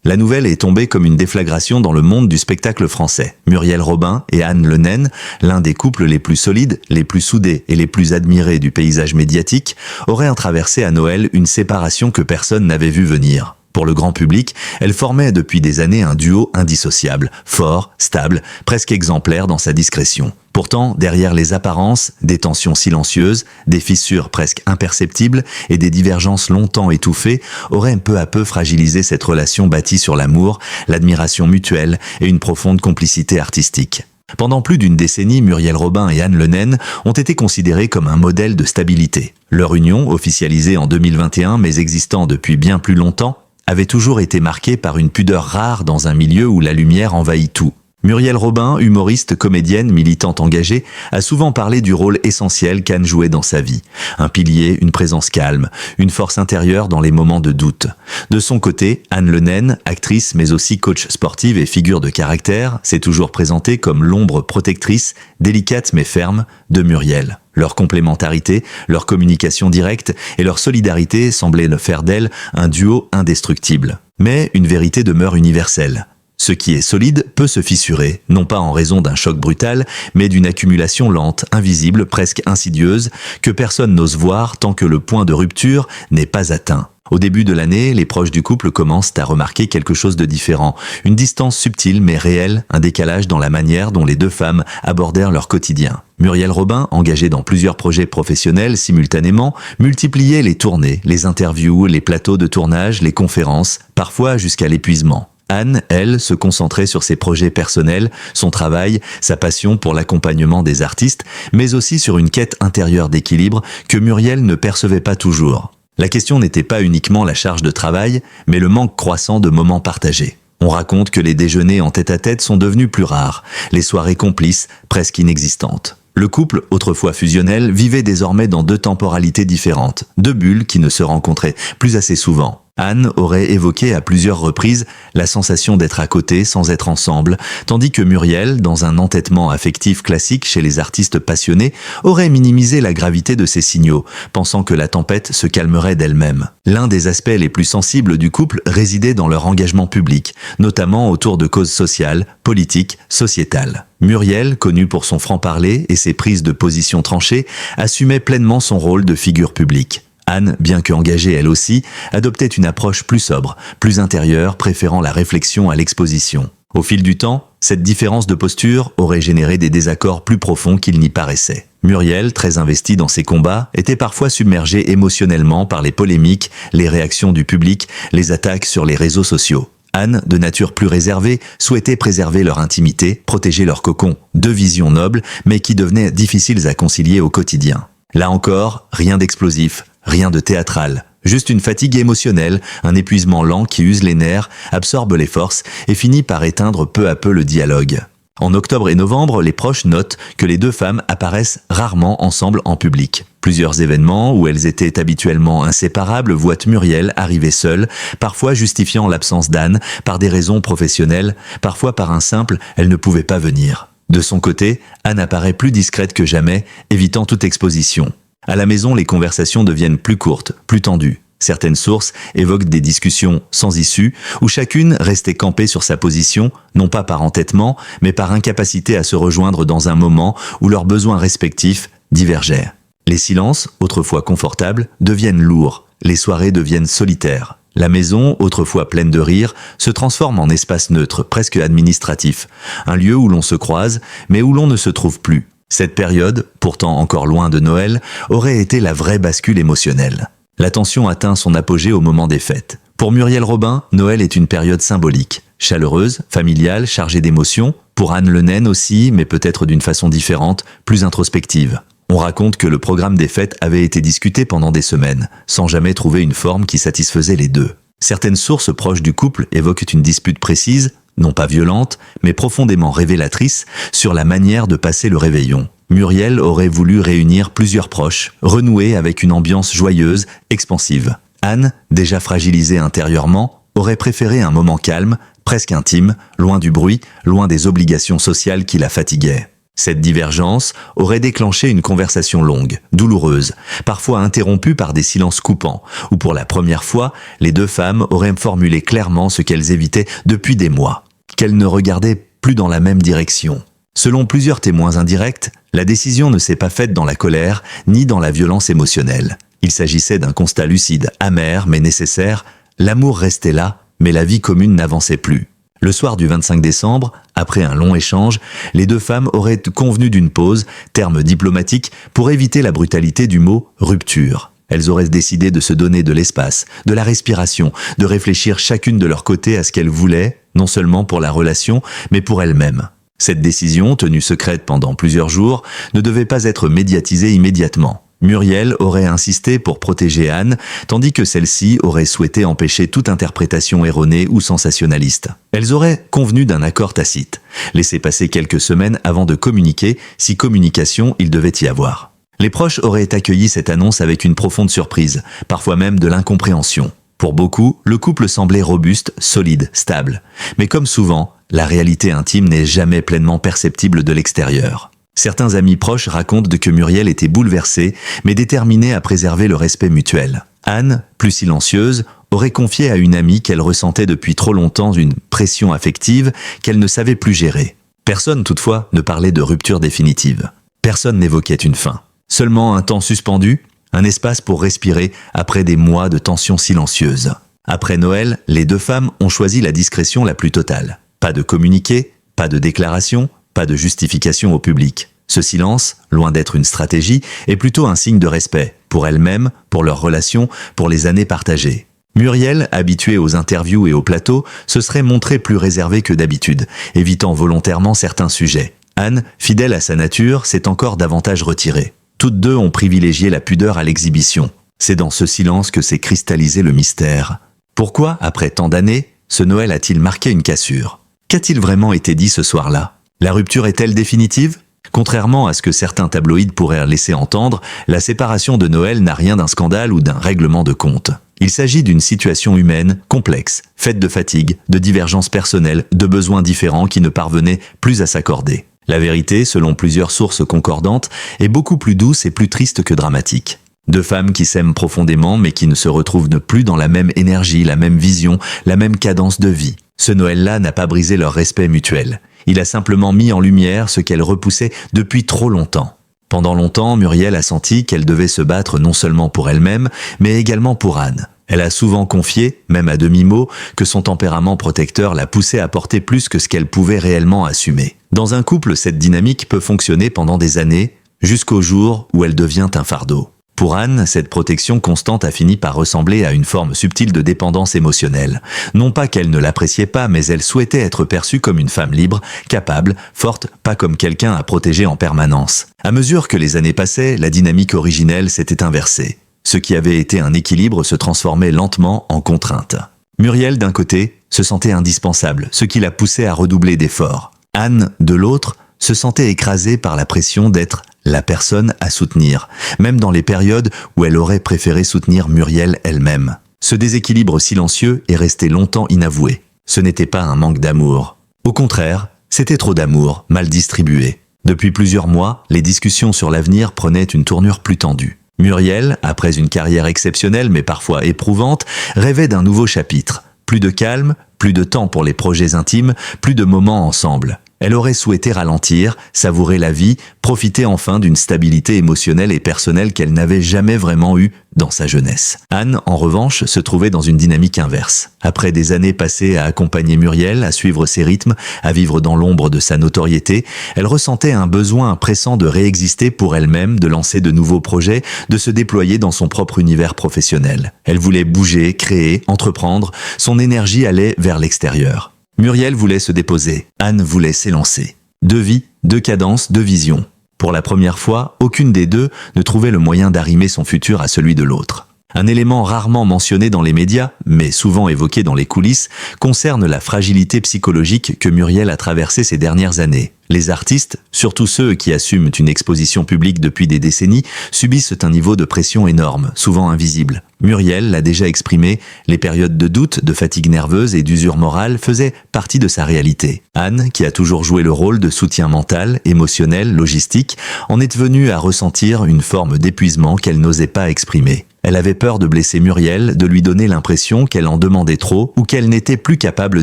La nouvelle est tombée comme une déflagration dans le monde du spectacle français. Muriel Robin et Anne Le Naine, l'un des couples les plus solides, les plus soudés et les plus admirés du paysage médiatique, auraient traversé à Noël une séparation que personne n'avait vu venir. Pour le grand public, elle formait depuis des années un duo indissociable, fort, stable, presque exemplaire dans sa discrétion. Pourtant, derrière les apparences, des tensions silencieuses, des fissures presque imperceptibles et des divergences longtemps étouffées auraient peu à peu fragilisé cette relation bâtie sur l'amour, l'admiration mutuelle et une profonde complicité artistique. Pendant plus d'une décennie, Muriel Robin et Anne Le Naine ont été considérés comme un modèle de stabilité. Leur union, officialisée en 2021 mais existant depuis bien plus longtemps, avait toujours été marquée par une pudeur rare dans un milieu où la lumière envahit tout. Muriel Robin, humoriste, comédienne, militante engagée, a souvent parlé du rôle essentiel qu'Anne jouait dans sa vie. Un pilier, une présence calme, une force intérieure dans les moments de doute. De son côté, Anne Le Naine, actrice mais aussi coach sportive et figure de caractère, s'est toujours présentée comme l'ombre protectrice, délicate mais ferme, de Muriel. Leur complémentarité, leur communication directe et leur solidarité semblaient faire d'elle un duo indestructible. Mais une vérité demeure universelle. Ce qui est solide peut se fissurer, non pas en raison d'un choc brutal, mais d'une accumulation lente, invisible, presque insidieuse, que personne n'ose voir tant que le point de rupture n'est pas atteint. Au début de l'année, les proches du couple commencent à remarquer quelque chose de différent. Une distance subtile mais réelle, un décalage dans la manière dont les deux femmes abordèrent leur quotidien. Muriel Robin, engagée dans plusieurs projets professionnels simultanément, multipliait les tournées, les interviews, les plateaux de tournage, les conférences, parfois jusqu'à l'épuisement. Anne, elle, se concentrait sur ses projets personnels, son travail, sa passion pour l'accompagnement des artistes, mais aussi sur une quête intérieure d'équilibre que Muriel ne percevait pas toujours. La question n'était pas uniquement la charge de travail, mais le manque croissant de moments partagés. On raconte que les déjeuners en tête-à-tête sont devenus plus rares, les soirées complices presque inexistantes. Le couple, autrefois fusionnel, vivait désormais dans deux temporalités différentes, deux bulles qui ne se rencontraient plus assez souvent. Anne aurait évoqué à plusieurs reprises la sensation d'être à côté sans être ensemble, tandis que Muriel, dans un entêtement affectif classique chez les artistes passionnés, aurait minimisé la gravité de ces signaux, pensant que la tempête se calmerait d'elle-même. L'un des aspects les plus sensibles du couple résidait dans leur engagement public, notamment autour de causes sociales, politiques, sociétales. Muriel, connue pour son franc-parler et ses prises de position tranchées, assumait pleinement son rôle de figure publique. Anne, bien qu'engagée elle aussi, adoptait une approche plus sobre, plus intérieure, préférant la réflexion à l'exposition. Au fil du temps, cette différence de posture aurait généré des désaccords plus profonds qu'il n'y paraissait. Muriel, très investie dans ses combats, était parfois submergée émotionnellement par les polémiques, les réactions du public, les attaques sur les réseaux sociaux. Anne, de nature plus réservée, souhaitait préserver leur intimité, protéger leur cocon. Deux visions nobles, mais qui devenaient difficiles à concilier au quotidien. Là encore, rien d'explosif, rien de théâtral. Juste une fatigue émotionnelle, un épuisement lent qui use les nerfs, absorbe les forces et finit par éteindre peu à peu le dialogue. En octobre et novembre, les proches notent que les deux femmes apparaissent rarement ensemble en public. Plusieurs événements où elles étaient habituellement inséparables voient Muriel arriver seule, parfois justifiant l'absence d'Anne par des raisons professionnelles, parfois par un simple « elle ne pouvait pas venir ». De son côté, Anne apparaît plus discrète que jamais, évitant toute exposition. À la maison, les conversations deviennent plus courtes, plus tendues. Certaines sources évoquent des discussions sans issue, où chacune restait campée sur sa position, non pas par entêtement, mais par incapacité à se rejoindre dans un moment où leurs besoins respectifs divergeaient. Les silences, autrefois confortables, deviennent lourds, les soirées deviennent solitaires. La maison, autrefois pleine de rire, se transforme en espace neutre, presque administratif, un lieu où l'on se croise, mais où l'on ne se trouve plus. Cette période, pourtant encore loin de Noël, aurait été la vraie bascule émotionnelle. La tension atteint son apogée au moment des fêtes. Pour Muriel Robin, Noël est une période symbolique, chaleureuse, familiale, chargée d'émotions. Pour Anne Le Naine aussi, mais peut-être d'une façon différente, plus introspective. On raconte que le programme des fêtes avait été discuté pendant des semaines, sans jamais trouver une forme qui satisfaisait les deux. Certaines sources proches du couple évoquent une dispute précise, non pas violente, mais profondément révélatrice, sur la manière de passer le réveillon. Muriel aurait voulu réunir plusieurs proches, renouer avec une ambiance joyeuse, expansive. Anne, déjà fragilisée intérieurement, aurait préféré un moment calme, presque intime, loin du bruit, loin des obligations sociales qui la fatiguaient. Cette divergence aurait déclenché une conversation longue, douloureuse, parfois interrompue par des silences coupants, où pour la première fois, les deux femmes auraient formulé clairement ce qu'elles évitaient depuis des mois, qu'elles ne regardaient plus dans la même direction. Selon plusieurs témoins indirects, la décision ne s'est pas faite dans la colère ni dans la violence émotionnelle. Il s'agissait d'un constat lucide, amer mais nécessaire. L'amour restait là, mais la vie commune n'avançait plus. Le soir du 25 décembre, après un long échange, les deux femmes auraient convenu d'une pause, terme diplomatique, pour éviter la brutalité du mot « rupture ». Elles auraient décidé de se donner de l'espace, de la respiration, de réfléchir chacune de leur côté à ce qu'elles voulaient, non seulement pour la relation, mais pour elles-mêmes. Cette décision, tenue secrète pendant plusieurs jours, ne devait pas être médiatisée immédiatement. Muriel aurait insisté pour protéger Anne, tandis que celle-ci aurait souhaité empêcher toute interprétation erronée ou sensationnaliste. Elles auraient convenu d'un accord tacite, laissé passer quelques semaines avant de communiquer, si communication il devait y avoir. Les proches auraient accueilli cette annonce avec une profonde surprise, parfois même de l'incompréhension. Pour beaucoup, le couple semblait robuste, solide, stable. Mais comme souvent, la réalité intime n'est jamais pleinement perceptible de l'extérieur. Certains amis proches racontent que Muriel était bouleversée, mais déterminée à préserver le respect mutuel. Anne, plus silencieuse, aurait confié à une amie qu'elle ressentait depuis trop longtemps une pression affective qu'elle ne savait plus gérer. Personne, toutefois, ne parlait de rupture définitive. Personne n'évoquait une fin. Seulement un temps suspendu, un espace pour respirer après des mois de tension silencieuse. Après Noël, les deux femmes ont choisi la discrétion la plus totale. Pas de communiqué, pas de déclaration, pas de justification au public. Ce silence, loin d'être une stratégie, est plutôt un signe de respect, pour elles-mêmes, pour leur relation, pour les années partagées. Muriel, habituée aux interviews et aux plateaux, se serait montrée plus réservée que d'habitude, évitant volontairement certains sujets. Anne, fidèle à sa nature, s'est encore davantage retirée. Toutes deux ont privilégié la pudeur à l'exhibition. C'est dans ce silence que s'est cristallisé le mystère. Pourquoi, après tant d'années, ce Noël a-t-il marqué une cassure? Qu'a-t-il vraiment été dit ce soir-là? La rupture est-elle définitive? Contrairement à ce que certains tabloïds pourraient laisser entendre, la séparation de Noël n'a rien d'un scandale ou d'un règlement de compte. Il s'agit d'une situation humaine, complexe, faite de fatigue, de divergences personnelles, de besoins différents qui ne parvenaient plus à s'accorder. La vérité, selon plusieurs sources concordantes, est beaucoup plus douce et plus triste que dramatique. Deux femmes qui s'aiment profondément mais qui ne se retrouvent plus dans la même énergie, la même vision, la même cadence de vie. Ce Noël-là n'a pas brisé leur respect mutuel. Il a simplement mis en lumière ce qu'elle repoussait depuis trop longtemps. Pendant longtemps, Muriel a senti qu'elle devait se battre non seulement pour elle-même, mais également pour Anne. Elle a souvent confié, même à demi-mot, que son tempérament protecteur la poussait à porter plus que ce qu'elle pouvait réellement assumer. Dans un couple, cette dynamique peut fonctionner pendant des années, jusqu'au jour où elle devient un fardeau. Pour Anne, cette protection constante a fini par ressembler à une forme subtile de dépendance émotionnelle. Non pas qu'elle ne l'appréciait pas, mais elle souhaitait être perçue comme une femme libre, capable, forte, pas comme quelqu'un à protéger en permanence. À mesure que les années passaient, la dynamique originelle s'était inversée. Ce qui avait été un équilibre se transformait lentement en contrainte. Muriel, d'un côté, se sentait indispensable, ce qui la poussait à redoubler d'efforts. Anne, de l'autre, se sentait écrasée par la pression d'être la personne à soutenir, même dans les périodes où elle aurait préféré soutenir Muriel elle-même. Ce déséquilibre silencieux est resté longtemps inavoué. Ce n'était pas un manque d'amour. Au contraire, c'était trop d'amour, mal distribué. Depuis plusieurs mois, les discussions sur l'avenir prenaient une tournure plus tendue. Muriel, après une carrière exceptionnelle mais parfois éprouvante, rêvait d'un nouveau chapitre. Plus de calme, plus de temps pour les projets intimes, plus de moments ensemble. Elle aurait souhaité ralentir, savourer la vie, profiter enfin d'une stabilité émotionnelle et personnelle qu'elle n'avait jamais vraiment eue dans sa jeunesse. Anne, en revanche, se trouvait dans une dynamique inverse. Après des années passées à accompagner Muriel, à suivre ses rythmes, à vivre dans l'ombre de sa notoriété, elle ressentait un besoin pressant de réexister pour elle-même, de lancer de nouveaux projets, de se déployer dans son propre univers professionnel. Elle voulait bouger, créer, entreprendre, son énergie allait vers l'extérieur. Muriel voulait se déposer, Anne voulait s'élancer. Deux vies, deux cadences, deux visions. Pour la première fois, aucune des deux ne trouvait le moyen d'arrimer son futur à celui de l'autre. Un élément rarement mentionné dans les médias, mais souvent évoqué dans les coulisses, concerne la fragilité psychologique que Muriel a traversée ces dernières années. Les artistes, surtout ceux qui assument une exposition publique depuis des décennies, subissent un niveau de pression énorme, souvent invisible. Muriel l'a déjà exprimé, les périodes de doute, de fatigue nerveuse et d'usure morale faisaient partie de sa réalité. Anne, qui a toujours joué le rôle de soutien mental, émotionnel, logistique, en est venue à ressentir une forme d'épuisement qu'elle n'osait pas exprimer. Elle avait peur de blesser Muriel, de lui donner l'impression qu'elle en demandait trop ou qu'elle n'était plus capable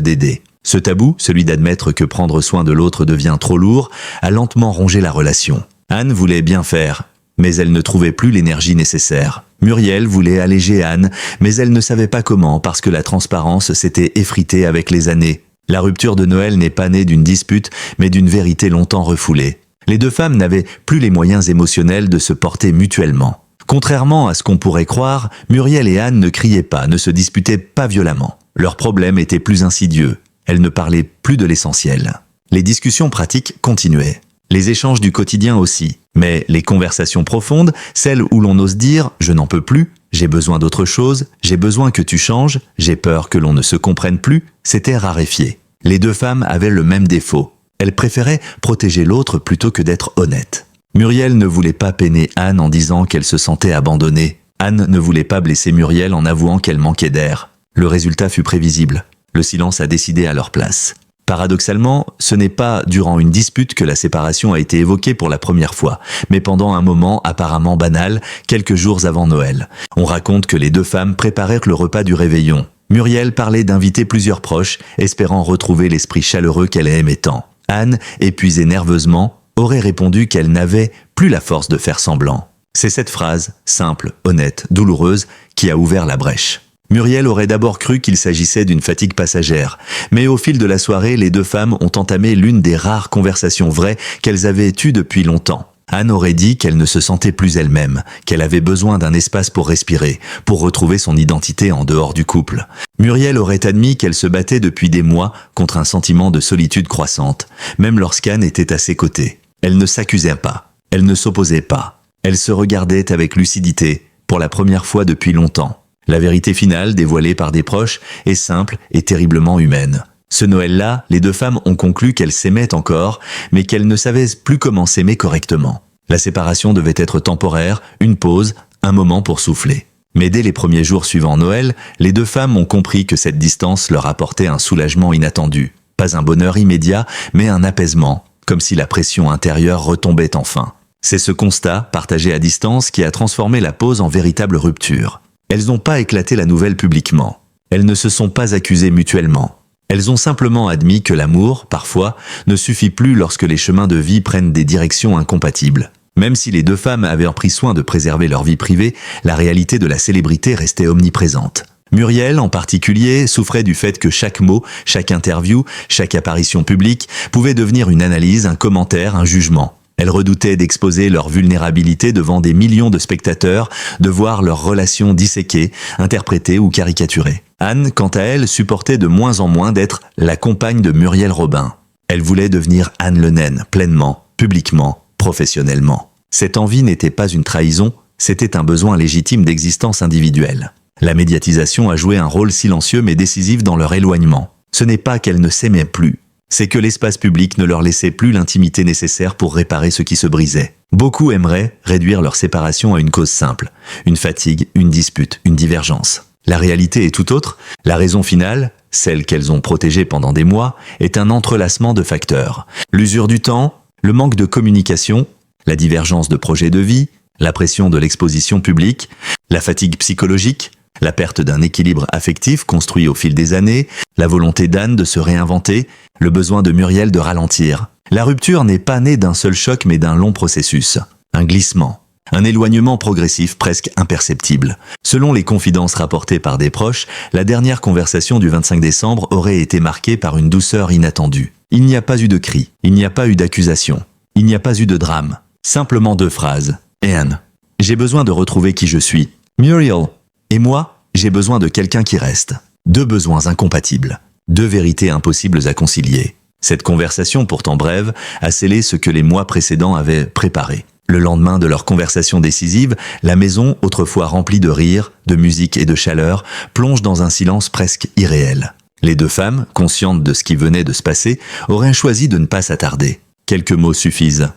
d'aider. Ce tabou, celui d'admettre que prendre soin de l'autre devient trop lourd, a lentement rongé la relation. Anne voulait bien faire, mais elle ne trouvait plus l'énergie nécessaire. Muriel voulait alléger Anne, mais elle ne savait pas comment parce que la transparence s'était effritée avec les années. La rupture de Noël n'est pas née d'une dispute, mais d'une vérité longtemps refoulée. Les deux femmes n'avaient plus les moyens émotionnels de se porter mutuellement. Contrairement à ce qu'on pourrait croire, Muriel et Anne ne criaient pas, ne se disputaient pas violemment. Leur problème était plus insidieux. Elles ne parlaient plus de l'essentiel. Les discussions pratiques continuaient. Les échanges du quotidien aussi. Mais les conversations profondes, celles où l'on ose dire « je n'en peux plus »,« j'ai besoin d'autre chose »,« j'ai besoin que tu changes »,« j'ai peur que l'on ne se comprenne plus », s'étaient raréfiées. Les deux femmes avaient le même défaut. Elles préféraient protéger l'autre plutôt que d'être honnêtes. Muriel ne voulait pas peiner Anne en disant qu'elle se sentait abandonnée. Anne ne voulait pas blesser Muriel en avouant qu'elle manquait d'air. Le résultat fut prévisible. Le silence a décidé à leur place. Paradoxalement, ce n'est pas durant une dispute que la séparation a été évoquée pour la première fois, mais pendant un moment apparemment banal, quelques jours avant Noël. On raconte que les deux femmes préparèrent le repas du réveillon. Muriel parlait d'inviter plusieurs proches, espérant retrouver l'esprit chaleureux qu'elle aimait tant. Anne, épuisée nerveusement, aurait répondu qu'elle n'avait plus la force de faire semblant. C'est cette phrase, simple, honnête, douloureuse, qui a ouvert la brèche. Muriel aurait d'abord cru qu'il s'agissait d'une fatigue passagère, mais au fil de la soirée, les deux femmes ont entamé l'une des rares conversations vraies qu'elles avaient eues depuis longtemps. Anne aurait dit qu'elle ne se sentait plus elle-même, qu'elle avait besoin d'un espace pour respirer, pour retrouver son identité en dehors du couple. Muriel aurait admis qu'elle se battait depuis des mois contre un sentiment de solitude croissante, même lorsqu'Anne était à ses côtés. Elle ne s'accusait pas, elle ne s'opposait pas, elle se regardait avec lucidité, pour la première fois depuis longtemps. La vérité finale, dévoilée par des proches, est simple et terriblement humaine. Ce Noël-là, les deux femmes ont conclu qu'elles s'aimaient encore, mais qu'elles ne savaient plus comment s'aimer correctement. La séparation devait être temporaire, une pause, un moment pour souffler. Mais dès les premiers jours suivant Noël, les deux femmes ont compris que cette distance leur apportait un soulagement inattendu. Pas un bonheur immédiat, mais un apaisement, comme si la pression intérieure retombait enfin. C'est ce constat, partagé à distance, qui a transformé la pause en véritable rupture. Elles n'ont pas éclaté la nouvelle publiquement. Elles ne se sont pas accusées mutuellement. Elles ont simplement admis que l'amour, parfois, ne suffit plus lorsque les chemins de vie prennent des directions incompatibles. Même si les deux femmes avaient pris soin de préserver leur vie privée, la réalité de la célébrité restait omniprésente. Muriel, en particulier, souffrait du fait que chaque mot, chaque interview, chaque apparition publique pouvait devenir une analyse, un commentaire, un jugement. Elle redoutait d'exposer leur vulnérabilité devant des millions de spectateurs, de voir leurs relations disséquées, interprétées ou caricaturées. Anne, quant à elle, supportait de moins en moins d'être la compagne de Muriel Robin. Elle voulait devenir Anne Le Naine, pleinement, publiquement, professionnellement. Cette envie n'était pas une trahison, c'était un besoin légitime d'existence individuelle. La médiatisation a joué un rôle silencieux mais décisif dans leur éloignement. Ce n'est pas qu'elles ne s'aimaient plus, c'est que l'espace public ne leur laissait plus l'intimité nécessaire pour réparer ce qui se brisait. Beaucoup aimeraient réduire leur séparation à une cause simple, une fatigue, une dispute, une divergence. La réalité est tout autre. La raison finale, celle qu'elles ont protégée pendant des mois, est un entrelacement de facteurs. L'usure du temps, le manque de communication, la divergence de projets de vie, la pression de l'exposition publique, la fatigue psychologique, la perte d'un équilibre affectif construit au fil des années, la volonté d'Anne de se réinventer, le besoin de Muriel de ralentir. La rupture n'est pas née d'un seul choc mais d'un long processus. Un glissement. Un éloignement progressif presque imperceptible. Selon les confidences rapportées par des proches, la dernière conversation du 25 décembre aurait été marquée par une douceur inattendue. Il n'y a pas eu de cri, il n'y a pas eu d'accusation, il n'y a pas eu de drame. Simplement deux phrases. Anne, j'ai besoin de retrouver qui je suis. Muriel. Et moi, j'ai besoin de quelqu'un qui reste. Deux besoins incompatibles. Deux vérités impossibles à concilier. Cette conversation, pourtant brève, a scellé ce que les mois précédents avaient préparé. Le lendemain de leur conversation décisive, la maison, autrefois remplie de rires, de musique et de chaleur, plonge dans un silence presque irréel. Les deux femmes, conscientes de ce qui venait de se passer, auraient choisi de ne pas s'attarder. Quelques mots suffisent.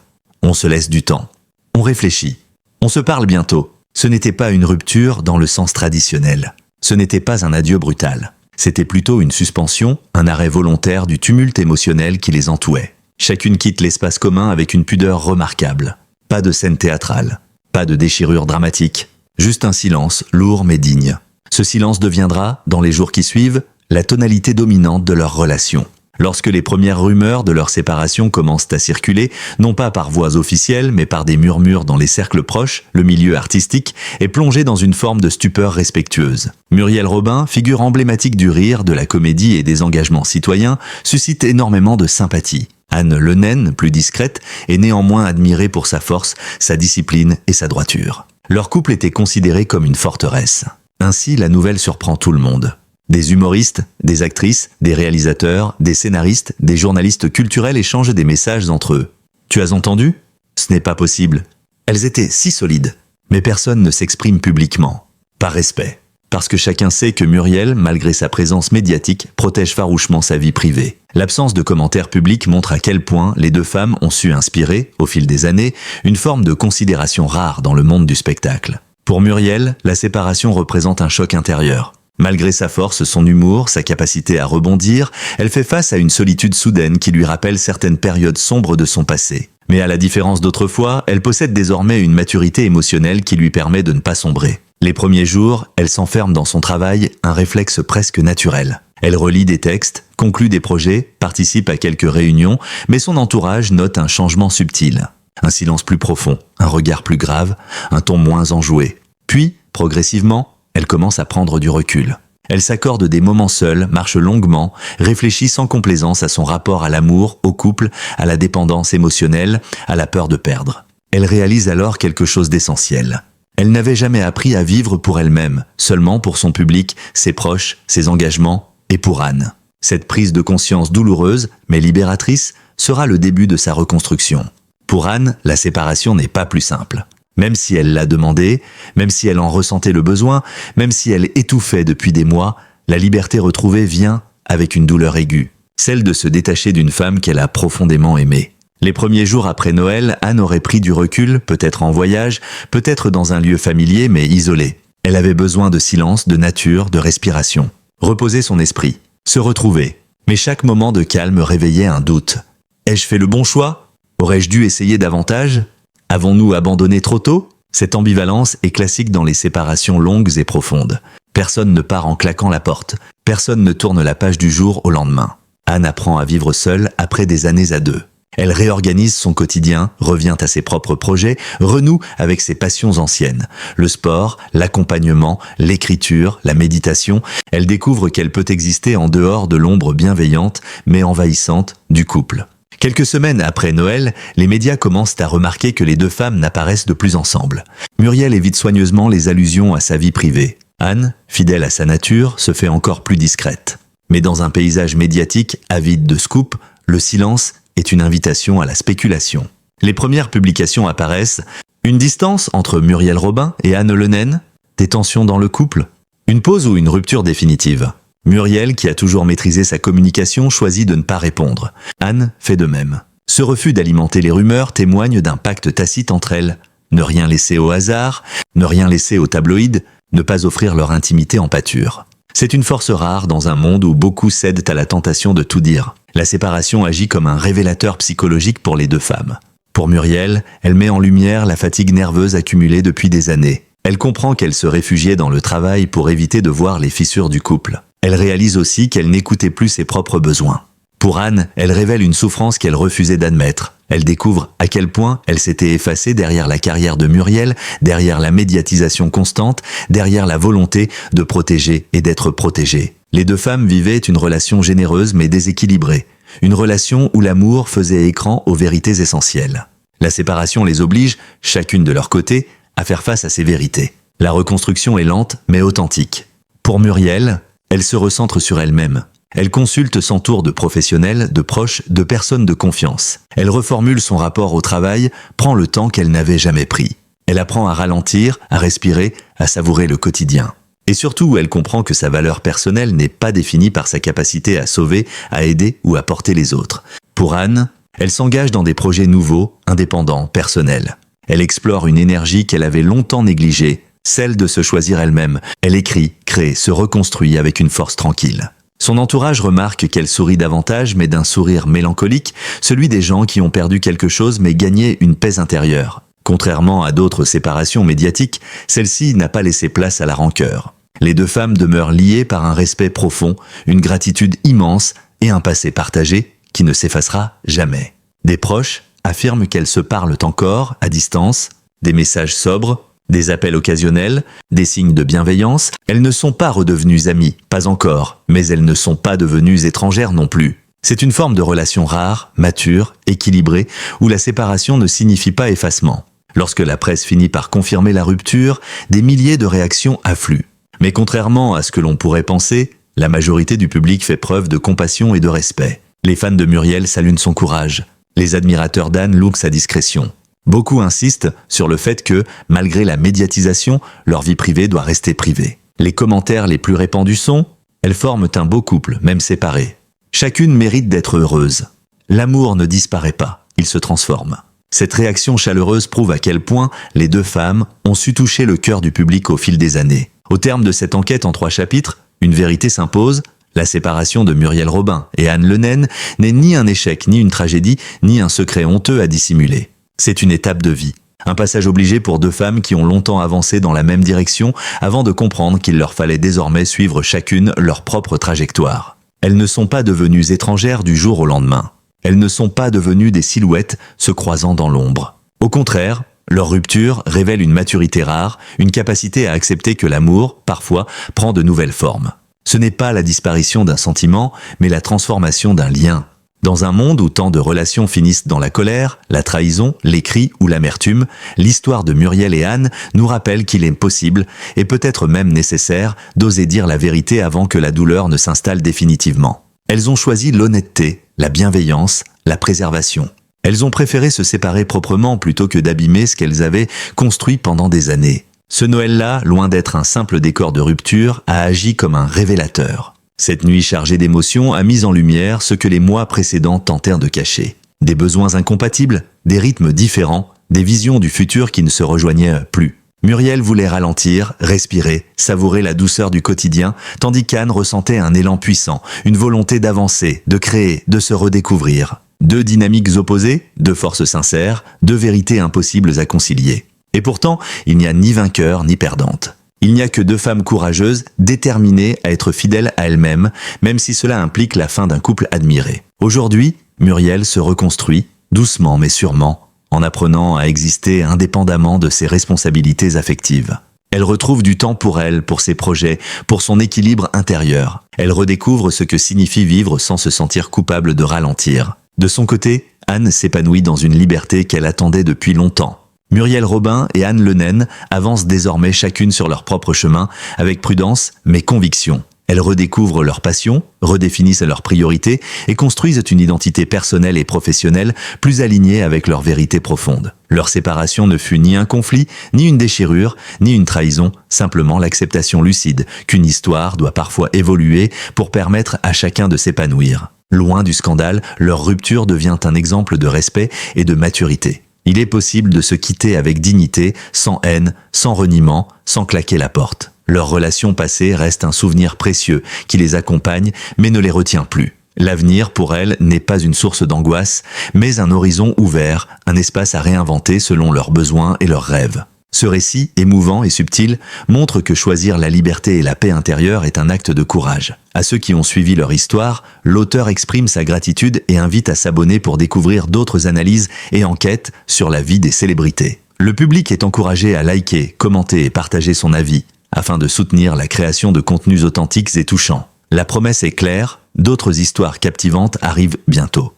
On se laisse du temps. On réfléchit. On se parle bientôt. Ce n'était pas une rupture dans le sens traditionnel. Ce n'était pas un adieu brutal. C'était plutôt une suspension, un arrêt volontaire du tumulte émotionnel qui les entourait. Chacune quitte l'espace commun avec une pudeur remarquable. Pas de scène théâtrale, pas de déchirure dramatique, juste un silence lourd mais digne. Ce silence deviendra, dans les jours qui suivent, la tonalité dominante de leur relation. Lorsque les premières rumeurs de leur séparation commencent à circuler, non pas par voies officielles, mais par des murmures dans les cercles proches, le milieu artistique est plongé dans une forme de stupeur respectueuse. Muriel Robin, figure emblématique du rire, de la comédie et des engagements citoyens, suscite énormément de sympathie. Anne Le Naine, plus discrète, est néanmoins admirée pour sa force, sa discipline et sa droiture. Leur couple était considéré comme une forteresse. Ainsi, la nouvelle surprend tout le monde. Des humoristes, des actrices, des réalisateurs, des scénaristes, des journalistes culturels échangent des messages entre eux. « Tu as entendu ? Ce n'est pas possible. » Elles étaient si solides. Mais personne ne s'exprime publiquement. Par respect. Parce que chacun sait que Muriel, malgré sa présence médiatique, protège farouchement sa vie privée. L'absence de commentaires publics montre à quel point les deux femmes ont su inspirer, au fil des années, une forme de considération rare dans le monde du spectacle. Pour Muriel, la séparation représente un choc intérieur. Malgré sa force, son humour, sa capacité à rebondir, elle fait face à une solitude soudaine qui lui rappelle certaines périodes sombres de son passé. Mais à la différence d'autrefois, elle possède désormais une maturité émotionnelle qui lui permet de ne pas sombrer. Les premiers jours, elle s'enferme dans son travail, un réflexe presque naturel. Elle relit des textes, conclut des projets, participe à quelques réunions, mais son entourage note un changement subtil. Un silence plus profond, un regard plus grave, un ton moins enjoué. Puis, progressivement, elle commence à prendre du recul. Elle s'accorde des moments seuls, marche longuement, réfléchit sans complaisance à son rapport à l'amour, au couple, à la dépendance émotionnelle, à la peur de perdre. Elle réalise alors quelque chose d'essentiel. Elle n'avait jamais appris à vivre pour elle-même, seulement pour son public, ses proches, ses engagements, et pour Anne. Cette prise de conscience douloureuse, mais libératrice, sera le début de sa reconstruction. Pour Anne, la séparation n'est pas plus simple. Même si elle l'a demandé, même si elle en ressentait le besoin, même si elle étouffait depuis des mois, la liberté retrouvée vient avec une douleur aiguë, celle de se détacher d'une femme qu'elle a profondément aimée. Les premiers jours après Noël, Anne aurait pris du recul, peut-être en voyage, peut-être dans un lieu familier mais isolé. Elle avait besoin de silence, de nature, de respiration. Reposer son esprit, se retrouver. Mais chaque moment de calme réveillait un doute. Ai-je fait le bon choix ? Aurais-je dû essayer davantage ? Avons-nous abandonné trop tôt ? Cette ambivalence est classique dans les séparations longues et profondes. Personne ne part en claquant la porte. Personne ne tourne la page du jour au lendemain. Anne apprend à vivre seule après des années à deux. Elle réorganise son quotidien, revient à ses propres projets, renoue avec ses passions anciennes. Le sport, l'accompagnement, l'écriture, la méditation. Elle découvre qu'elle peut exister en dehors de l'ombre bienveillante, mais envahissante, du couple. Quelques semaines après Noël, les médias commencent à remarquer que les deux femmes n'apparaissent de plus ensemble. Muriel évite soigneusement les allusions à sa vie privée. Anne, fidèle à sa nature, se fait encore plus discrète. Mais dans un paysage médiatique avide de scoop, le silence est une invitation à la spéculation. Les premières publications apparaissent. Une distance entre Muriel Robin et Anne Le Naine ? Des tensions dans le couple ? Une pause ou une rupture définitive ? Muriel, qui a toujours maîtrisé sa communication, choisit de ne pas répondre. Anne fait de même. Ce refus d'alimenter les rumeurs témoigne d'un pacte tacite entre elles. Ne rien laisser au hasard, ne rien laisser aux tabloïds, ne pas offrir leur intimité en pâture. C'est une force rare dans un monde où beaucoup cèdent à la tentation de tout dire. La séparation agit comme un révélateur psychologique pour les deux femmes. Pour Muriel, elle met en lumière la fatigue nerveuse accumulée depuis des années. Elle comprend qu'elle se réfugiait dans le travail pour éviter de voir les fissures du couple. Elle réalise aussi qu'elle n'écoutait plus ses propres besoins. Pour Anne, elle révèle une souffrance qu'elle refusait d'admettre. Elle découvre à quel point elle s'était effacée derrière la carrière de Muriel, derrière la médiatisation constante, derrière la volonté de protéger et d'être protégée. Les deux femmes vivaient une relation généreuse mais déséquilibrée. Une relation où l'amour faisait écran aux vérités essentielles. La séparation les oblige, chacune de leur côté, à faire face à ces vérités. La reconstruction est lente mais authentique. Pour Muriel, elle se recentre sur elle-même. Elle consulte son tour de professionnels, de proches, de personnes de confiance. Elle reformule son rapport au travail, prend le temps qu'elle n'avait jamais pris. Elle apprend à ralentir, à respirer, à savourer le quotidien. Et surtout, elle comprend que sa valeur personnelle n'est pas définie par sa capacité à sauver, à aider ou à porter les autres. Pour Anne, elle s'engage dans des projets nouveaux, indépendants, personnels. Elle explore une énergie qu'elle avait longtemps négligée, celle de se choisir elle-même. Elle écrit, crée, se reconstruit avec une force tranquille. Son entourage remarque qu'elle sourit davantage, mais d'un sourire mélancolique, celui des gens qui ont perdu quelque chose mais gagné une paix intérieure. Contrairement à d'autres séparations médiatiques, celle-ci n'a pas laissé place à la rancœur. Les deux femmes demeurent liées par un respect profond, une gratitude immense et un passé partagé qui ne s'effacera jamais. Des proches affirment qu'elles se parlent encore, à distance, des messages sobres, des appels occasionnels, des signes de bienveillance. Elles ne sont pas redevenues amies, pas encore, mais elles ne sont pas devenues étrangères non plus. C'est une forme de relation rare, mature, équilibrée, où la séparation ne signifie pas effacement. Lorsque la presse finit par confirmer la rupture, des milliers de réactions affluent. Mais contrairement à ce que l'on pourrait penser, la majorité du public fait preuve de compassion et de respect. Les fans de Muriel saluent son courage. Les admirateurs d'Anne louent sa discrétion. Beaucoup insistent sur le fait que, malgré la médiatisation, leur vie privée doit rester privée. Les commentaires les plus répandus sont « Elles forment un beau couple, même séparés. Chacune mérite d'être heureuse. L'amour ne disparaît pas, il se transforme. » Cette réaction chaleureuse prouve à quel point les deux femmes ont su toucher le cœur du public au fil des années. Au terme de cette enquête en 3 chapitres, une vérité s'impose. La séparation de Muriel Robin et Anne Le Naine n'est ni un échec, ni une tragédie, ni un secret honteux à dissimuler. C'est une étape de vie. Un passage obligé pour deux femmes qui ont longtemps avancé dans la même direction avant de comprendre qu'il leur fallait désormais suivre chacune leur propre trajectoire. Elles ne sont pas devenues étrangères du jour au lendemain. Elles ne sont pas devenues des silhouettes se croisant dans l'ombre. Au contraire, leur rupture révèle une maturité rare, une capacité à accepter que l'amour, parfois, prend de nouvelles formes. Ce n'est pas la disparition d'un sentiment, mais la transformation d'un lien. Dans un monde où tant de relations finissent dans la colère, la trahison, les cris ou l'amertume, l'histoire de Muriel et Anne nous rappelle qu'il est possible, et peut-être même nécessaire, d'oser dire la vérité avant que la douleur ne s'installe définitivement. Elles ont choisi l'honnêteté, la bienveillance, la préservation. Elles ont préféré se séparer proprement plutôt que d'abîmer ce qu'elles avaient construit pendant des années. Ce Noël-là, loin d'être un simple décor de rupture, a agi comme un révélateur. Cette nuit chargée d'émotions a mis en lumière ce que les mois précédents tentèrent de cacher. Des besoins incompatibles, des rythmes différents, des visions du futur qui ne se rejoignaient plus. Muriel voulait ralentir, respirer, savourer la douceur du quotidien, tandis qu'Anne ressentait un élan puissant, une volonté d'avancer, de créer, de se redécouvrir. Deux dynamiques opposées, deux forces sincères, deux vérités impossibles à concilier. Et pourtant, il n'y a ni vainqueur ni perdante. Il n'y a que deux femmes courageuses, déterminées à être fidèles à elles-mêmes, même si cela implique la fin d'un couple admiré. Aujourd'hui, Muriel se reconstruit, doucement mais sûrement, en apprenant à exister indépendamment de ses responsabilités affectives. Elle retrouve du temps pour elle, pour ses projets, pour son équilibre intérieur. Elle redécouvre ce que signifie vivre sans se sentir coupable de ralentir. De son côté, Anne s'épanouit dans une liberté qu'elle attendait depuis longtemps. Muriel Robin et Anne Le Naine avancent désormais chacune sur leur propre chemin, avec prudence mais conviction. Elles redécouvrent leur passion, redéfinissent leurs priorités et construisent une identité personnelle et professionnelle plus alignée avec leur vérité profonde. Leur séparation ne fut ni un conflit, ni une déchirure, ni une trahison, simplement l'acceptation lucide qu'une histoire doit parfois évoluer pour permettre à chacun de s'épanouir. Loin du scandale, leur rupture devient un exemple de respect et de maturité. Il est possible de se quitter avec dignité, sans haine, sans reniement, sans claquer la porte. Leur relation passée reste un souvenir précieux qui les accompagne mais ne les retient plus. L'avenir pour elles n'est pas une source d'angoisse, mais un horizon ouvert, un espace à réinventer selon leurs besoins et leurs rêves. Ce récit, émouvant et subtil, montre que choisir la liberté et la paix intérieure est un acte de courage. À ceux qui ont suivi leur histoire, l'auteur exprime sa gratitude et invite à s'abonner pour découvrir d'autres analyses et enquêtes sur la vie des célébrités. Le public est encouragé à liker, commenter et partager son avis, afin de soutenir la création de contenus authentiques et touchants. La promesse est claire, d'autres histoires captivantes arrivent bientôt.